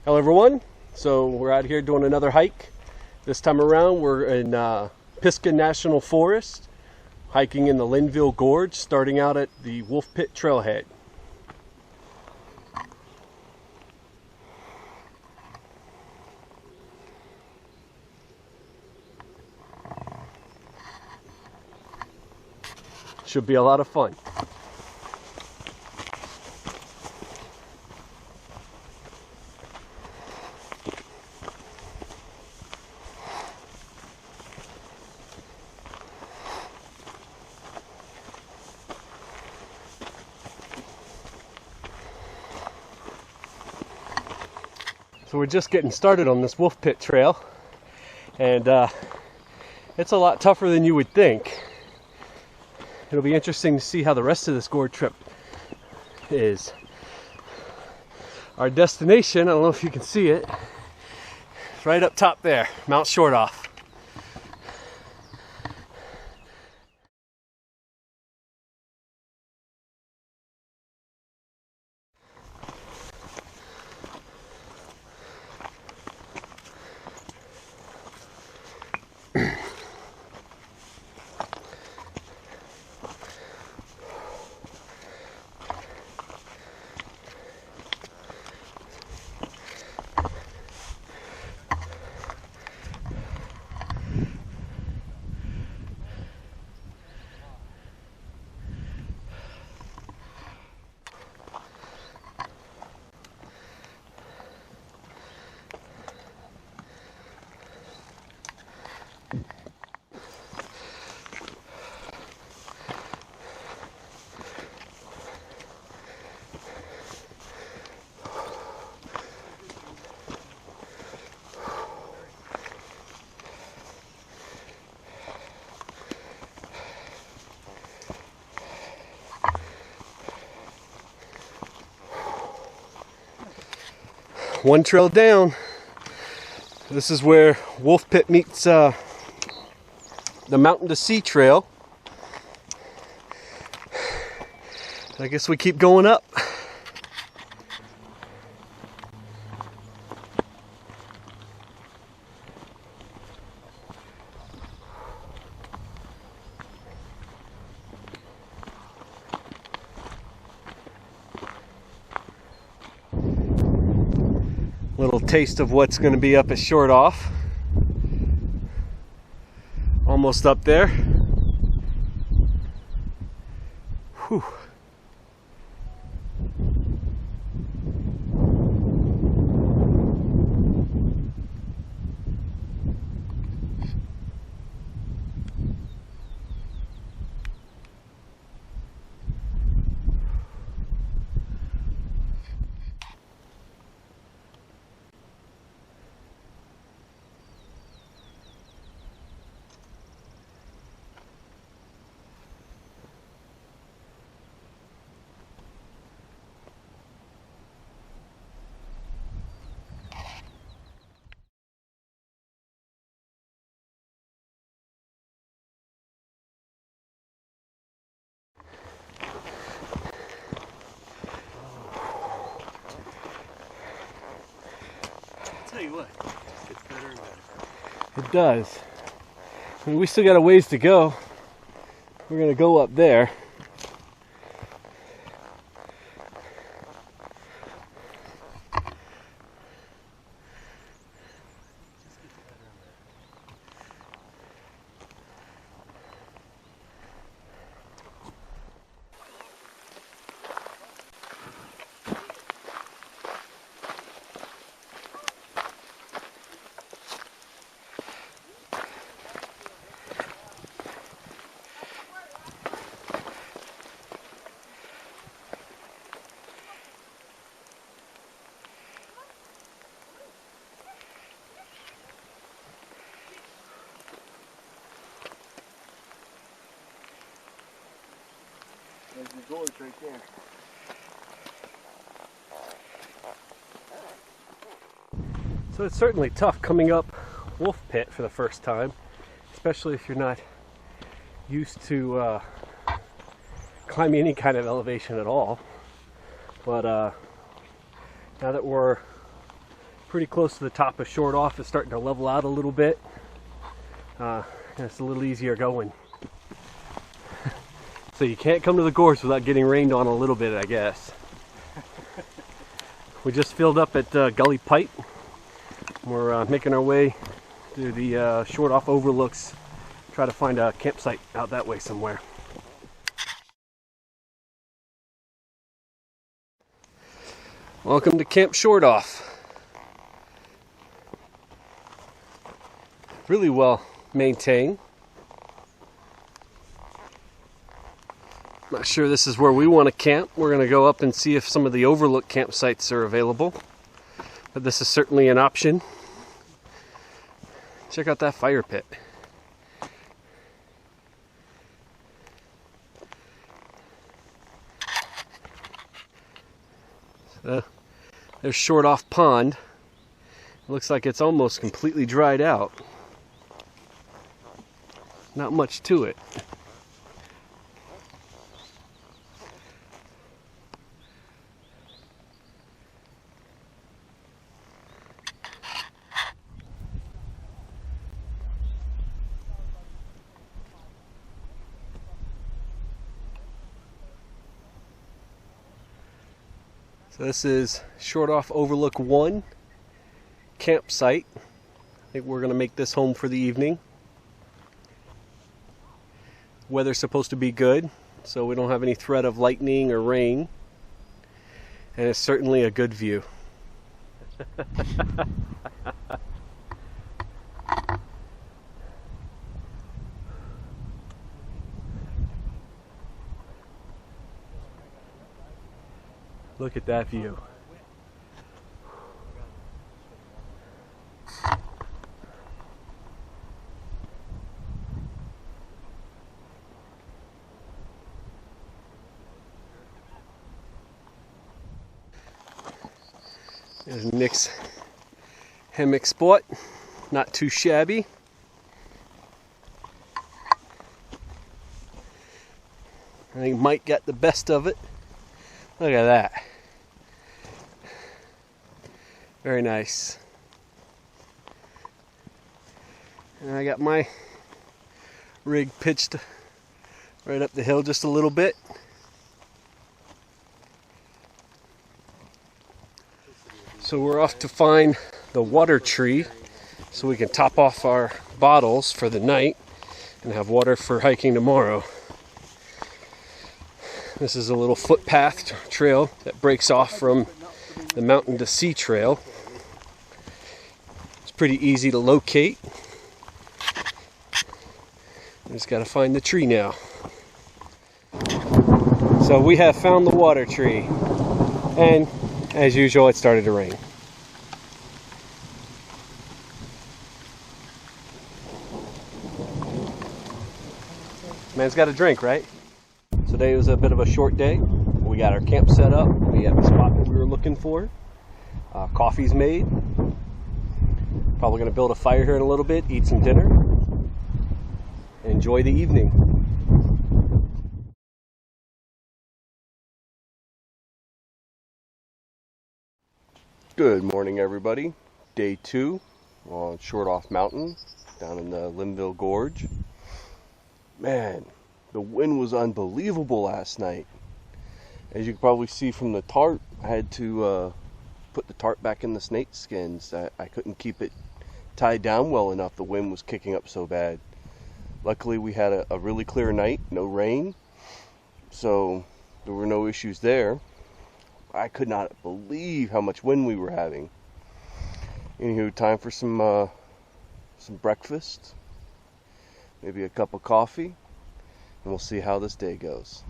Hello everyone, so we're out here doing another hike. This time around we're in Pisgah National Forest, hiking in the Linville Gorge, starting out at the Wolf Pit Trailhead. Should be a lot of fun. So we're just getting started on this Wolf Pit Trail, and it's a lot tougher than you would think. It'll be interesting to see how the rest of this gorge trip is. Our destination, I don't know if you can see it, it's right up top there, Mount Shortoff. One trail down. This is where Wolf Pit meets the Mountain to Sea Trail. I guess we keep going up. Little taste of what's going to be up at Shortoff. Almost up there. Whew. Tell you what, it gets better and better. It does. I mean, we still got a ways to go. We're going to go up there. There's the gorge right there. So it's certainly tough coming up Wolf Pit for the first time, especially if you're not used to climbing any kind of elevation at all. But now that we're pretty close to the top of Short Off. It's starting to level out a little bit. It's a little easier going. So you can't come to the gorge without getting rained on a little bit, I guess. We just filled up at Gully Pipe. We're making our way through the Short Off overlooks. Try to find a campsite out that way somewhere. Welcome to Camp Short Off. Really well maintained. Not sure this is where we want to camp. We're going to go up and see if some of the overlook campsites are available. But this is certainly an option. Check out that fire pit. There's Short Off Pond. It looks like it's almost completely dried out. Not much to it. So this is Short Off Overlook 1 campsite. I think we're going to make this home for the evening. Weather's supposed to be good, so we don't have any threat of lightning or rain. And it's certainly a good view. Look at that view. There's Nick's hammock spot. Not too shabby. I think Mike got the best of it. Look at that. Very nice. And I got my rig pitched right up the hill just a little bit. So we're off to find the water tree so we can top off our bottles for the night and have water for hiking tomorrow. This is a little footpath trail that breaks off from the Mountain to Sea trail. It's pretty easy to locate. We just got to find the tree now. So we have found the water tree, and as usual it started to rain. Man's got a drink, right? Today was a bit of a short day. We got our camp set up. We had the spot that we were looking for. Coffee's made. Probably going to build a fire here in a little bit, eat some dinner. Enjoy the evening. Good morning, everybody. Day 2 on Short Off Mountain down in the Linville Gorge. Man, the wind was unbelievable last night. As you can probably see from the tarp, I had to put the tarp back in the snake skins. I couldn't keep it tied down well enough. The wind was kicking up so bad. Luckily, we had a really clear night, no rain, so there were no issues there. I could not believe how much wind we were having. Anywho, time for some breakfast, maybe a cup of coffee, and we'll see how this day goes.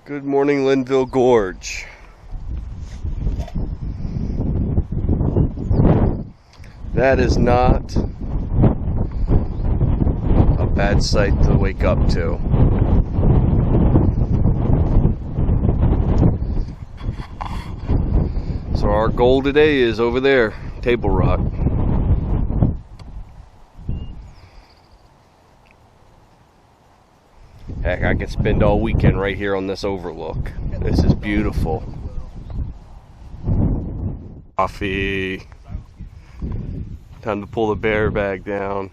Good morning, Linville Gorge. That is not a bad sight to wake up to. So our goal today is over there, Table Rock. Heck, I could spend all weekend right here on this overlook. This is beautiful. Coffee. Time to pull the bear bag down.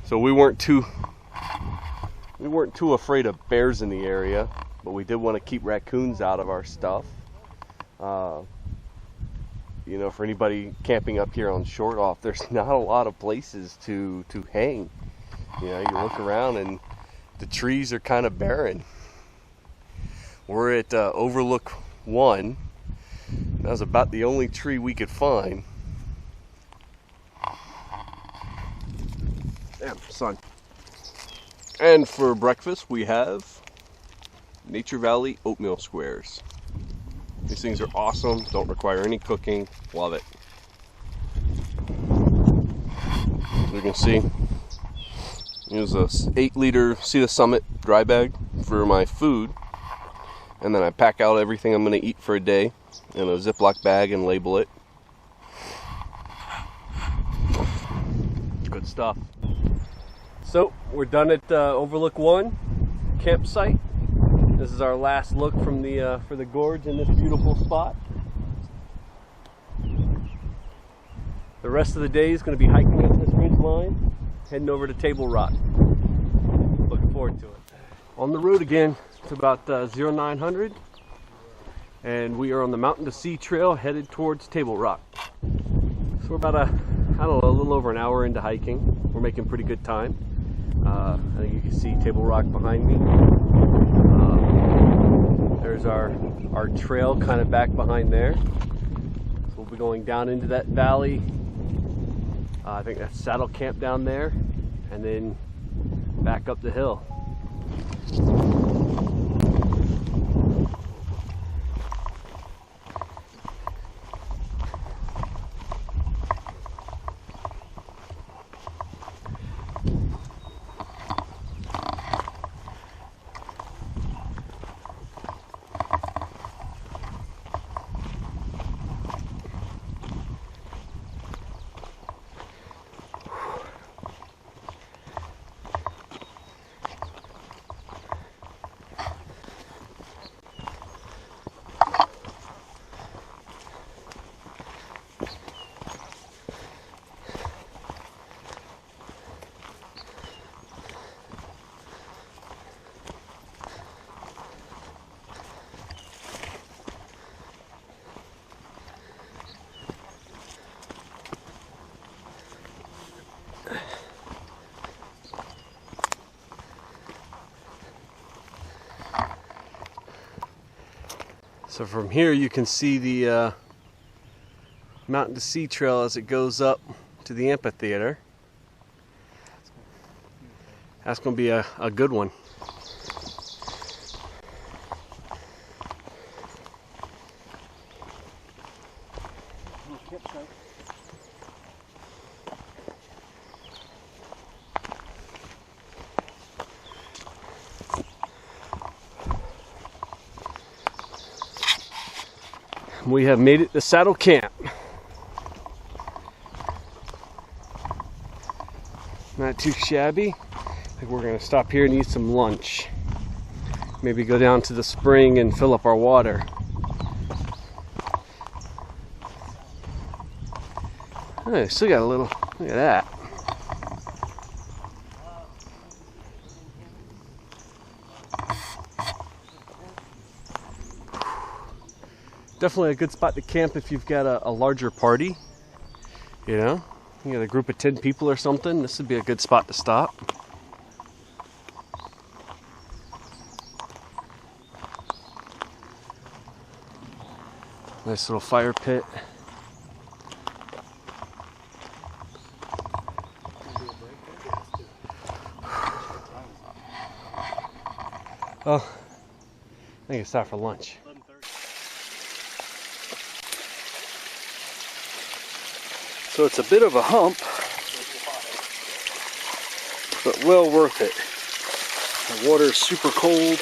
So we weren't too afraid of bears in the area, but we did want to keep raccoons out of our stuff. You know, for anybody camping up here on Short Off, there's not a lot of places to hang. You know, you look around and the trees are kind of barren. We're at Overlook 1. That was about the only tree we could find. Damn, sun. And for breakfast, we have Nature Valley oatmeal squares. These things are awesome, don't require any cooking, love it. As you can see, here's a 8-liter Sea to Summit dry bag for my food. And then I pack out everything I'm going to eat for a day in a Ziploc bag and label it. Good stuff. So, we're done at Overlook 1 campsite. This is our last look from the for the gorge in this beautiful spot. The rest of the day is going to be hiking up this ridge line, heading over to Table Rock. Looking forward to it. On the road again, it's about 0900, and we are on the Mountain to Sea Trail headed towards Table Rock. So we're about I don't know, a little over an hour into hiking. We're making pretty good time. I think you can see Table Rock behind me. There's our trail kind of back behind there. So we'll be going down into that valley. I think that's Saddle Camp down there, and then back up the hill. So from here you can see the Mountain to Sea Trail as it goes up to the amphitheater. That's going to be a good one. We have made it to Saddle Camp. Not too shabby. I think we're going to stop here and eat some lunch. Maybe go down to the spring and fill up our water. Oh, still got a little, look at that. Definitely a good spot to camp if you've got a larger party. You know, you got a group of 10 people or something. This would be a good spot to stop. Nice little fire pit. Oh, I think it's time for lunch. So it's a bit of a hump, but well worth it. The water is super cold.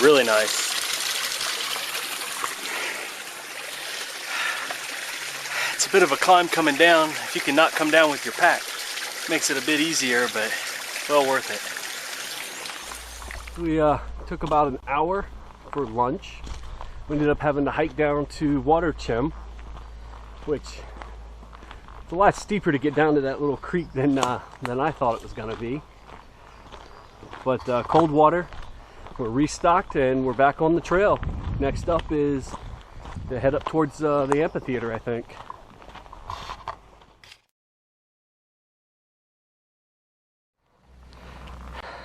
Really nice. It's a bit of a climb coming down. If you can not come down with your pack, makes it a bit easier, but well worth it. We took about an hour for lunch. We ended up having to hike down to Water Chem, which it's a lot steeper to get down to that little creek than I thought it was going to be. But cold water, we're restocked and we're back on the trail. Next up is to head up towards the amphitheater, I think.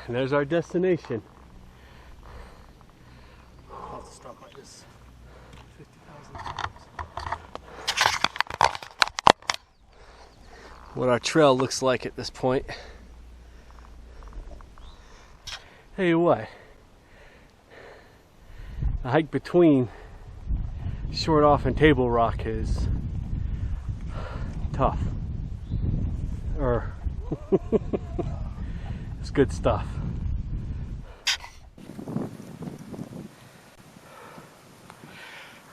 And there's our destination. I'll have to stop like this 50,000 times. What our trail looks like at this point. Tell you what, the hike between Short Off and Table Rock is tough. It's good stuff.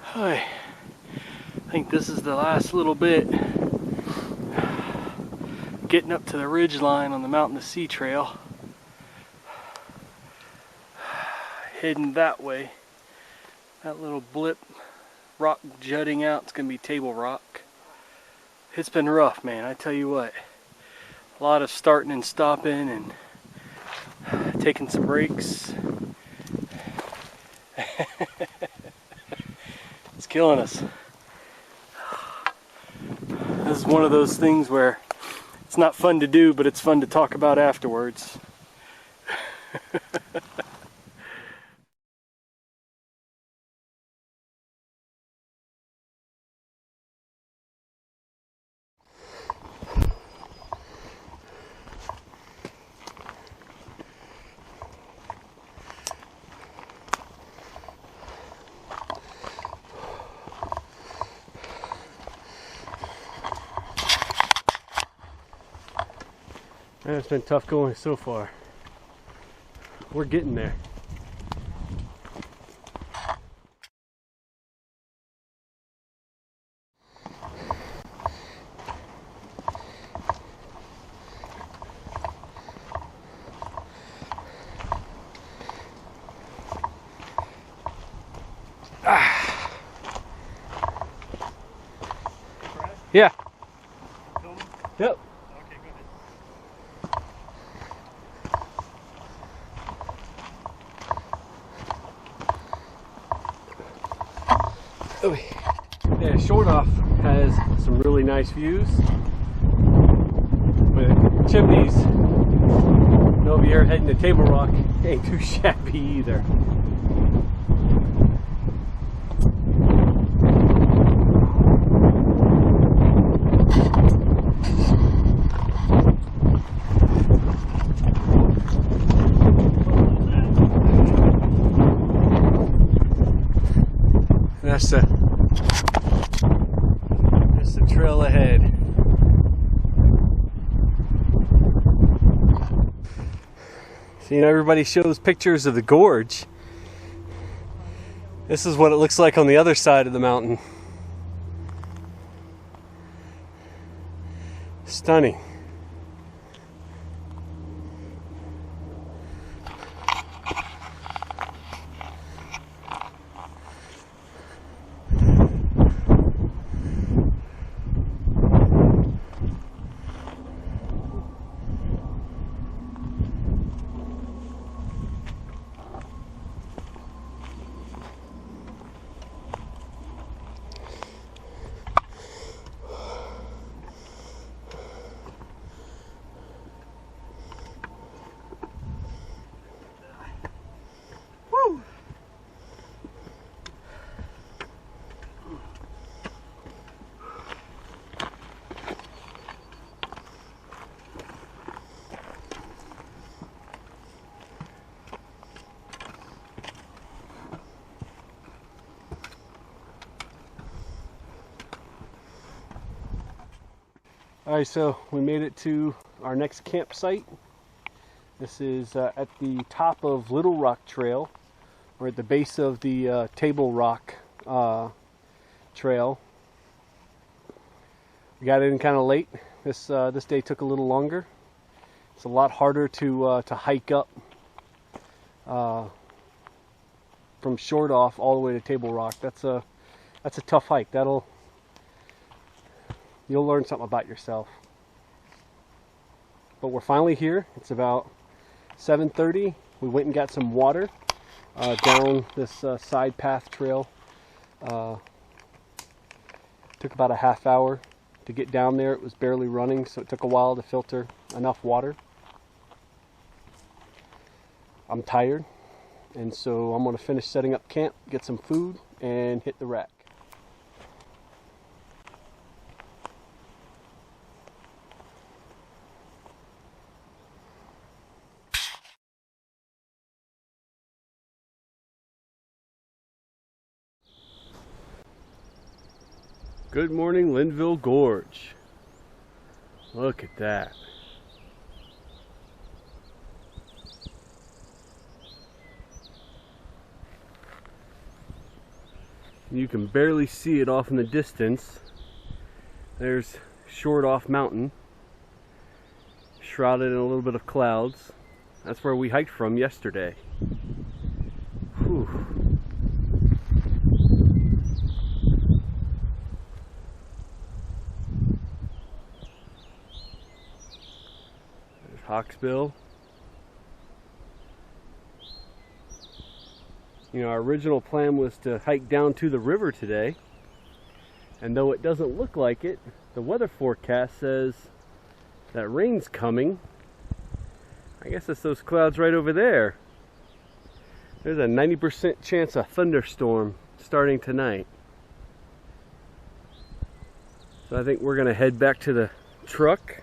Hi. I think this is the last little bit. Getting up to the ridge line on the Mountain to Sea Trail. Heading that way. That little blip rock jutting out, it's gonna be Table Rock. It's been rough, man, I tell you what. A lot of starting and stopping and taking some breaks. It's killing us. This is one of those things where it's not fun to do, but it's fun to talk about afterwards. Man, it's been tough going so far. We're getting there. Yeah. Yep. Yeah, Short Off has some really nice views, but Chimneys, over here heading to Table Rock, ain't too shabby either. That's the trail ahead. See, everybody shows pictures of the gorge. This is what it looks like on the other side of the mountain. Stunning. Alright, so we made it to our next campsite. This is at the top of Little Rock Trail. We're at the base of the Table Rock Trail. We got in kind of late. This day took a little longer. It's a lot harder to hike up from Short Off all the way to Table Rock. That's a tough hike. You'll learn something about yourself. But we're finally here. It's about 7:30. We went and got some water down this side path trail. Took about a half hour to get down there. It was barely running, so it took a while to filter enough water. I'm tired, and so I'm going to finish setting up camp, get some food, and hit the rack. Good morning, Linville Gorge. Look at that. You can barely see it off in the distance. There's Short Off Mountain, shrouded in a little bit of clouds. That's where we hiked from yesterday. Whew. There's Hawksbill. You know, our original plan was to hike down to the river today, and though it doesn't look like it, the weather forecast says that rain's coming. I guess it's those clouds right over there. There's a 90% chance of thunderstorm starting tonight. So I think we're gonna head back to the truck.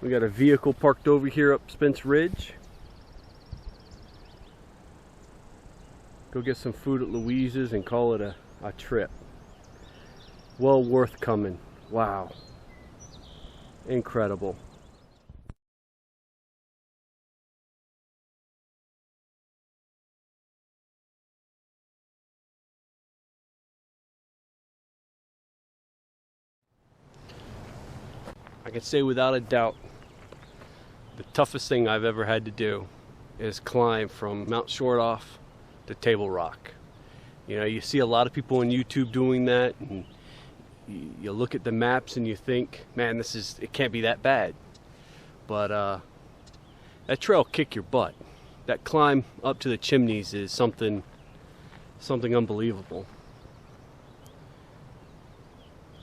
We got a vehicle parked over here up Spence Ridge. Go get some food at Louise's and call it a trip. Well worth coming. Wow. Incredible. I can say without a doubt, the toughest thing I've ever had to do is climb from Mount Short Off to Table Rock. You know, you see a lot of people on YouTube doing that, and you look at the maps and you think, man, it can't be that bad. But that trail kick your butt. That climb up to the chimneys is something unbelievable.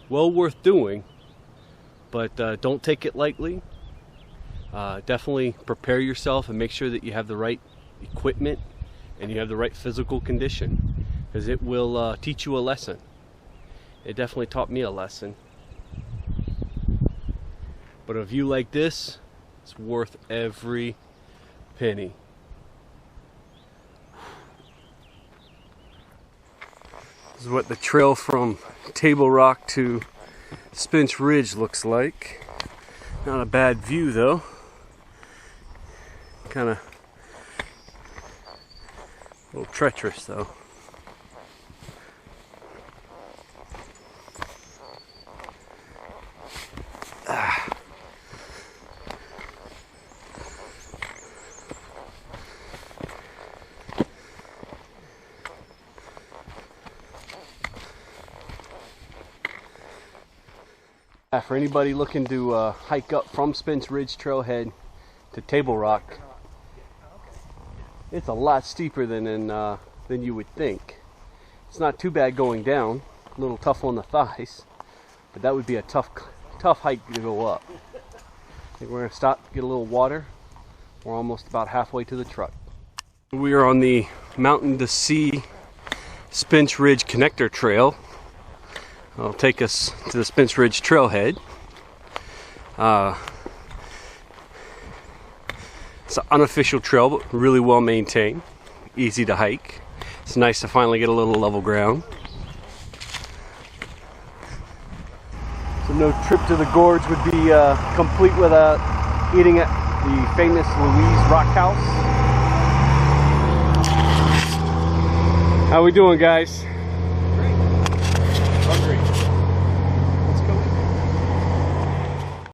Well worth doing, but don't take it lightly. Definitely prepare yourself and make sure that you have the right equipment and you have the right physical condition, because it will teach you a lesson. It definitely taught me a lesson. But a view like this, it's worth every penny. This is what the trail from Table Rock to Spence Ridge looks like. Not a bad view though. Kind of a little treacherous though. For anybody looking to hike up from Spence Ridge Trailhead to Table Rock, it's a lot steeper than you would think. It's not too bad going down, a little tough on the thighs, but that would be a tough hike to go up. I think we're going to stop, get a little water. We're almost about halfway to the truck. We are on the Mountain to Sea Spence Ridge Connector Trail. It'll take us to the Spence Ridge Trailhead. It's an unofficial trail, but really well maintained. Easy to hike. It's nice to finally get a little level ground. So no trip to the gorge would be complete without eating at the famous Louise Rock House. How we doing, guys?